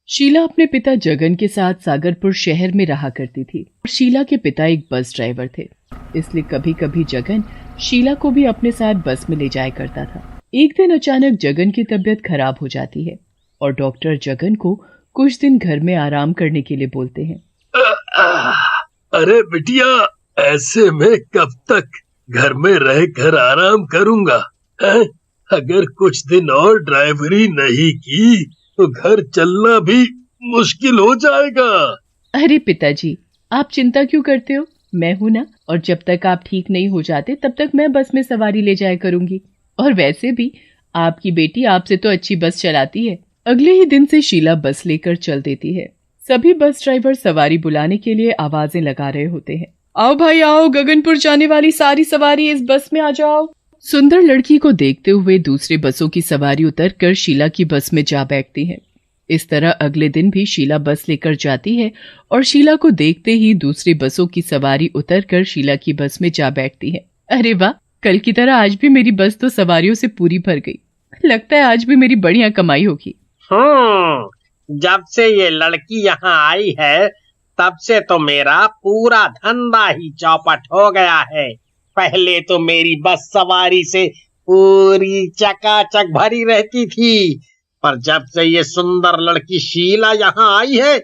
शीला अपने पिता जगन के साथ सागरपुर शहर में रहा करती थी और शीला के पिता एक बस ड्राइवर थे, इसलिए कभी कभी जगन शीला को भी अपने साथ बस में ले जाया करता था। एक दिन अचानक जगन की तबीयत खराब हो जाती है और डॉक्टर जगन को कुछ दिन घर में आराम करने के लिए बोलते हैं। अरे बिटिया, ऐसे में कब तक घर में रहकर आराम करूंगा है? अगर कुछ दिन और ड्राइवरी नहीं की तो घर चलना भी मुश्किल हो जाएगा। अरे पिताजी, आप चिंता क्यों करते हो? मैं हूं ना, और जब तक आप ठीक नहीं हो जाते तब तक मैं बस में सवारी ले जाया करूंगी। और वैसे भी आपकी बेटी आपसे तो अच्छी बस चलाती है। अगले ही दिन से शीला बस लेकर चल देती है। सभी बस ड्राइवर सवारी बुलाने के लिए आवाजें लगा रहे होते हैं। आओ भाई आओ, गगनपुर जाने वाली सारी सवारी इस बस में आ जाओ। सुंदर लड़की को देखते हुए दूसरे बसों की सवारी उतरकर शीला की बस में जा बैठती है। इस तरह अगले दिन भी शीला बस लेकर जाती है और शीला को देखते ही दूसरी बसों की सवारी उतरकर शीला की बस में जा बैठती है। अरे वाह, कल की तरह आज भी मेरी बस तो सवारियों से पूरी भर गई। लगता है आज भी मेरी बढ़िया कमाई होगी। जब से ये लड़की यहाँ आई है तब से तो मेरा पूरा धंधा ही चौपट हो गया है। पहले तो मेरी बस सवारी से पूरी चकाचक भरी रहती थी, पर जब से ये सुंदर लड़की शीला यहाँ आई है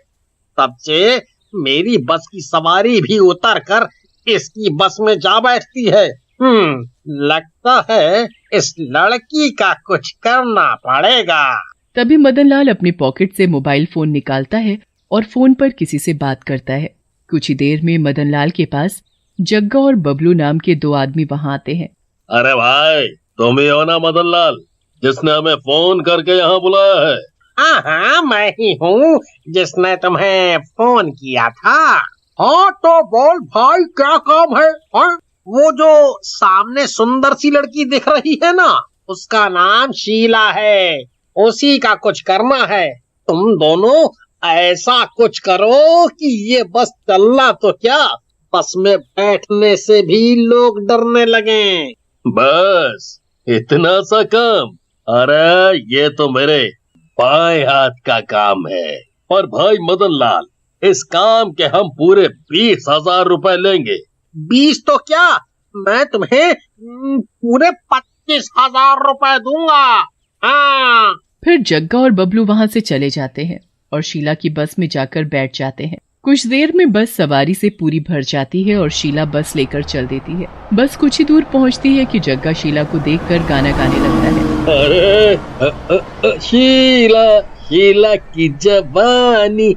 तब से मेरी बस की सवारी भी उतर कर इसकी बस में जा बैठती है। लगता है इस लड़की का कुछ करना पड़ेगा। तभी मदनलाल अपने पॉकेट से मोबाइल फोन निकालता है और फोन पर किसी से बात करता है। कुछ ही देर में मदनलाल के पास जग्गा और बबलू नाम के दो आदमी वहाँ आते हैं। अरे भाई, तुम ही हो ना मदनलाल जिसने हमें फोन करके यहाँ बुलाया है? हाँ, मैं ही हूँ जिसने तुम्हें फोन किया था। हाँ तो बोल भाई, क्या काम है? हाँ? वो जो सामने सुंदर सी लड़की दिख रही है ना, उसका नाम शीला है, उसी का कुछ करना है। तुम दोनों ऐसा कुछ करो कि ये बस चलना तो क्या, बस में बैठने से भी लोग डरने लगे। बस इतना सा काम? अरे ये तो मेरे बाएं हाथ का काम है। और भाई मदनलाल, इस काम के हम पूरे 20,000 रुपए लेंगे। 20 तो क्या, मैं तुम्हें पूरे 25,000 रुपए दूंगा। हाँ। फिर जग्गा और बबलू वहाँ से चले जाते हैं और शीला की बस में जाकर बैठ जाते हैं। कुछ देर में बस सवारी से पूरी भर जाती है और शीला बस लेकर चल देती है। बस कुछ ही दूर पहुँचती है कि जग्गा शीला को देखकर गाना गाने लगता है। अरे शीला, शीला की जवानी।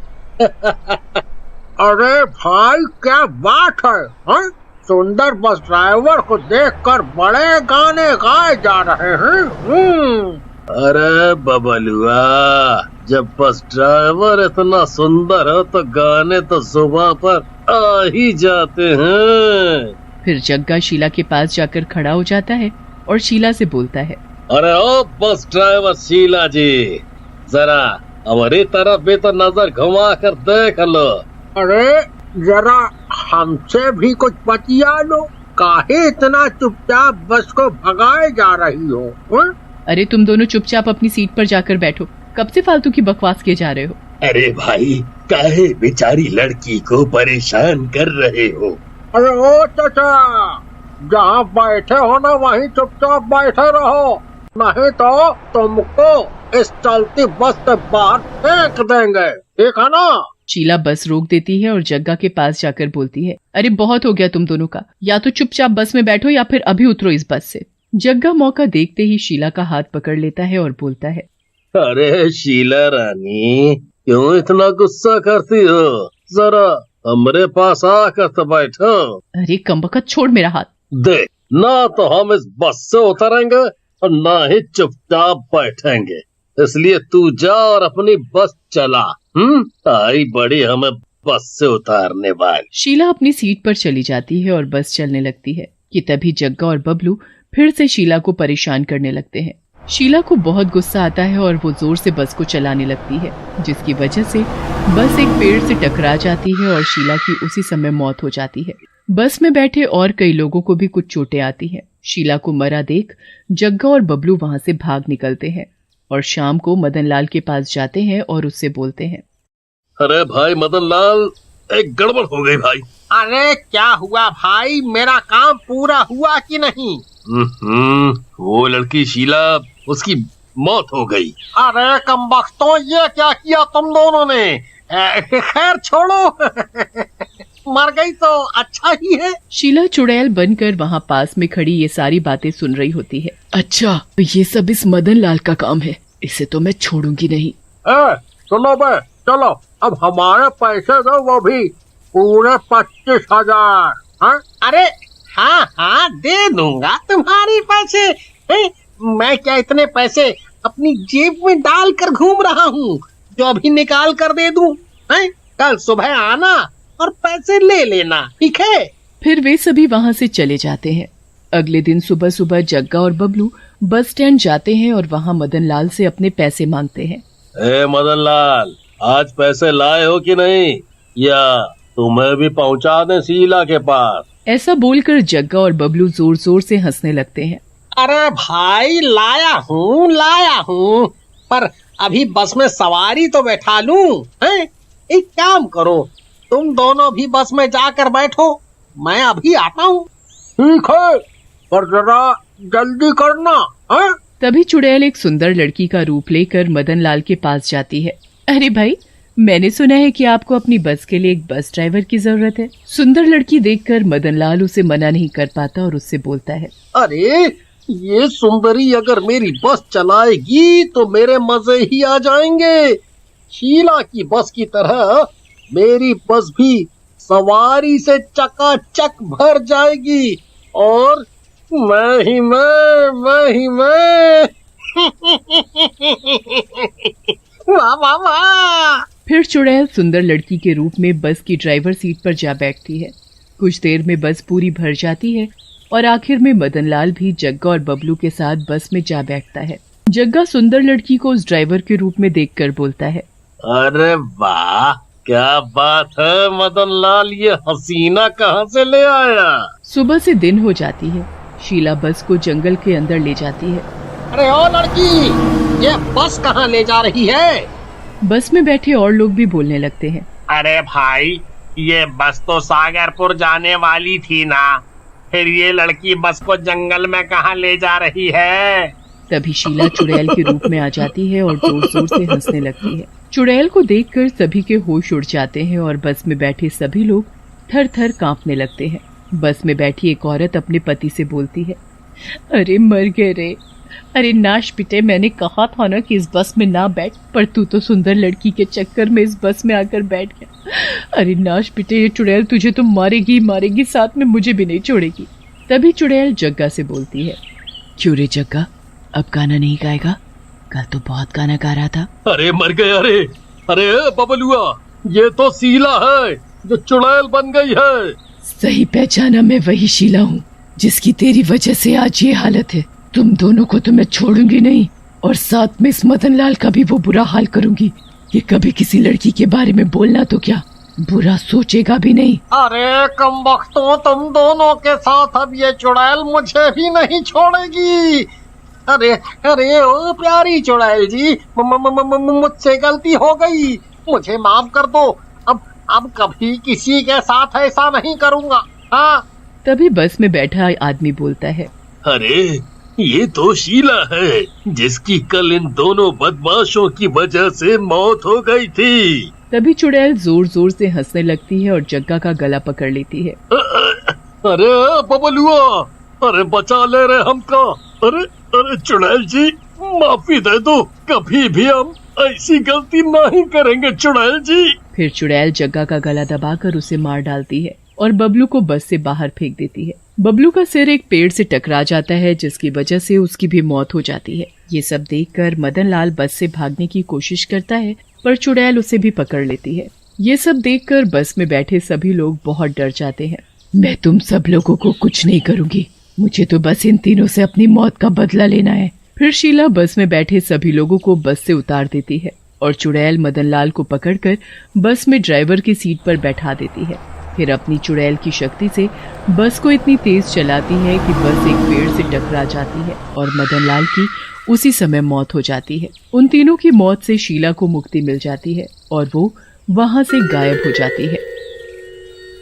अरे भाई, क्या बात है? हाँ? सुंदर बस ड्राइवर को देखकर बड़े गाने गाए जा रहे हैं। अरे बबलुआ, जब बस ड्राइवर इतना सुंदर हो तो गाने तो जुबान पर आ ही जाते हैं। फिर जग्गा शीला के पास जाकर खड़ा हो जाता है और शीला से बोलता है। अरे ओ बस ड्राइवर शीला जी, जरा हमारी तरफ भी तो नजर घुमा कर देख लो। अरे जरा हमसे भी कुछ बतिया लो, काहे इतना चुपचाप बस को भगाए जा रही हो? हा? अरे तुम दोनों चुपचाप अपनी सीट पर जाकर बैठो, कब से फालतू की बकवास किए जा रहे हो? अरे भाई, काहे बेचारी लड़की को परेशान कर रहे हो? अरे ओ चाचा, जहाँ बैठे हो ना वहीं चुपचाप बैठे रहो, नहीं तो तुमको इस चलती बस से बाहर फेंक देंगे, ठीक है ना? शीला बस रोक देती है और जग्गा के पास जाकर बोलती है, अरे बहुत हो गया तुम दोनों का, या तो चुपचाप बस में बैठो या फिर अभी उतरो इस बस से। जग्गा मौका देखते ही शीला का हाथ पकड़ लेता है और बोलता है। अरे शीला रानी, क्यों इतना गुस्सा करती हो? जरा हमारे पास आकर तो बैठो। अरे कमबख्त, छोड़ मेरा हाथ। देख, ना तो हम इस बस से उतरेंगे और ना ही चुपचाप बैठेंगे, इसलिए तू जा और अपनी बस चला। आई बड़ी हमें बस से उतारने वाली। शीला अपनी सीट पर चली जाती है और बस चलने लगती है कि तभी जग्गा और बबलू फिर से शीला को परेशान करने लगते हैं। शीला को बहुत गुस्सा आता है और वो जोर से बस को चलाने लगती है, जिसकी वजह से बस एक पेड़ से टकरा जाती है और शीला की उसी समय मौत हो जाती है। बस में बैठे और कई लोगों को भी कुछ चोटें आती हैं। शीला को मरा देख जग्गा और बबलू वहां से भाग निकलते हैं और शाम को मदनलाल के पास जाते हैं और उससे बोलते हैं, अरे भाई मदनलाल, एक गड़बड़ हो गई भाई। अरे क्या हुआ भाई, मेरा काम पूरा हुआ कि नहीं? वो लड़की शीला, उसकी मौत हो गई। अरे कमबख्तों, ये क्या किया तुम दोनों ने? खैर छोड़ो, मर गई तो अच्छा ही है। शीला चुड़ैल बनकर वहाँ पास में खड़ी ये सारी बातें सुन रही होती है। अच्छा, तो ये सब इस मदनलाल का काम है, इसे तो मैं छोड़ूंगी नहीं। सुनो बे, चलो अब हमारे पैसे दो, वो भी पूरे 25,000। अरे हाँ, दे दूंगा तुम्हारे पैसे। मैं क्या इतने पैसे अपनी जेब में डाल कर घूम रहा हूँ जो अभी निकाल कर दे दूं? कल सुबह आना और पैसे ले लेना, ठीक है? फिर वे सभी वहाँ से चले जाते हैं। अगले दिन सुबह सुबह जग्गा और बबलू बस स्टैंड जाते हैं और वहाँ मदनलाल से अपने पैसे मांगते हैं। मदनलाल, आज पैसे लाए हो कि नहीं, या तुम्हें भी पहुँचा दें शीला के पास? ऐसा बोलकर जग्गा और बबलू जोर जोर से हंसने लगते हैं। अरे भाई, लाया हूँ, पर अभी बस में सवारी तो बैठा लूं। एक काम करो, तुम दोनों भी बस में जाकर बैठो, मैं अभी आता हूँ। ठीक है, पर जरा जल्दी करना। तभी चुड़ैल एक सुंदर लड़की का रूप लेकर मदनलाल के पास जाती है। अरे भाई, मैंने सुना है कि आपको अपनी बस के लिए एक बस ड्राइवर की जरूरत है। सुंदर लड़की देखकर मदनलाल उसे मना नहीं कर पाता और उससे बोलता है, अरे ये सुंदरी अगर मेरी बस चलाएगी तो मेरे मजे ही आ जाएंगे। शीला की बस की तरह मेरी बस भी सवारी से चकाचक भर जाएगी, और मैं ही मैं। वाह वाह वाह। फिर चुड़ैल सुंदर लड़की के रूप में बस की ड्राइवर सीट पर जा बैठती है। कुछ देर में बस पूरी भर जाती है और आखिर में मदनलाल भी जग्गा और बबलू के साथ बस में जा बैठता है। जग्गा सुंदर लड़की को उस ड्राइवर के रूप में देखकर बोलता है, अरे वाह, क्या बात है मदनलाल, ये हसीना कहाँ से ले आया? सुबह से दिन हो जाती है। शीला बस को जंगल के अंदर ले जाती है। अरे ओ लड़की, ये बस कहाँ ले जा रही है? बस में बैठे और लोग भी बोलने लगते हैं। अरे भाई, ये बस तो सागरपुर जाने वाली थी ना, फिर ये लड़की बस को जंगल में कहाँ ले जा रही है? तभी शीला चुड़ैल के रूप में आ जाती है और जोर जोर से हंसने लगती है। चुड़ैल को देखकर सभी के होश उड़ जाते हैं और बस में बैठे सभी लोग थर थर कांपने लगते हैं। बस में बैठी एक औरत अपने पति से बोलती है, अरे मर गए रे, अरे नाश पिटे, मैंने कहा था ना कि इस बस में ना बैठ, पर तू तो सुंदर लड़की के चक्कर में इस बस में आकर बैठ गया। अरे नाश पिटे, ये चुड़ैल तुझे तो मारेगी, साथ में मुझे भी नहीं छोड़ेगी। तभी चुड़ैल जग्गा से बोलती है, क्यों रे जग्गा, अब गाना नहीं गाएगा? कल तो बहुत गाना गा रहा था। अरे मर गए, अरे बबलुआ, ये तो शीला है जो चुड़ैल बन गई है। सही पहचाना, मैं वही शीला हूँ जिसकी तेरी वजह से आज ये हालत है। तुम दोनों को तो मैं छोड़ूंगी नहीं, और साथ में इस मदनलाल का भी वो बुरा हाल करूंगी कि कभी किसी लड़की के बारे में बोलना तो क्या, बुरा सोचेगा भी नहीं। अरे कमबख्तों, तुम दोनों के साथ अब ये चुड़ैल मुझे भी नहीं छोड़ेगी। अरे ओ प्यारी चुड़ैल जी, मुझसे गलती हो गई, मुझे माफ कर दो। अब कभी किसी के साथ ऐसा नहीं करूँगा। हाँ। तभी बस में बैठा आदमी बोलता है, अरे ये तो शीला है जिसकी कल इन दोनों बदमाशों की वजह से मौत हो गई थी। तभी चुड़ैल जोर जोर से हंसने लगती है और जग्गा का गला पकड़ लेती है। अरे बबलुआ, अरे बचा ले रहे हमको। अरे चुड़ैल जी, माफी दे दो, कभी भी हम ऐसी गलती नहीं करेंगे चुड़ैल जी। फिर चुड़ैल जग्गा का गला दबाकर उसे मार डालती है और बबलू को बस से बाहर फेंक देती है। बबलू का सिर एक पेड़ से टकरा जाता है, जिसकी वजह से उसकी भी मौत हो जाती है। ये सब देखकर मदनलाल बस से भागने की कोशिश करता है, पर चुड़ैल उसे भी पकड़ लेती है। ये सब देखकर बस में बैठे सभी लोग बहुत डर जाते हैं। मैं तुम सब लोगों को कुछ नहीं करूंगी, मुझे तो बस इन तीनों से अपनी मौत का बदला लेना है। फिर शीला बस में बैठे सभी लोगों को बस से उतार देती है और चुड़ैल मदनलाल को पकड़कर बस में ड्राइवर की सीट पर बैठा देती है। फिर अपनी चुड़ैल की शक्ति से बस को इतनी तेज चलाती है कि बस एक पेड़ से टकरा जाती है और मदनलाल की उसी समय मौत हो जाती है। उन तीनों की मौत से शीला को मुक्ति मिल जाती है और वो वहां से गायब हो जाती है।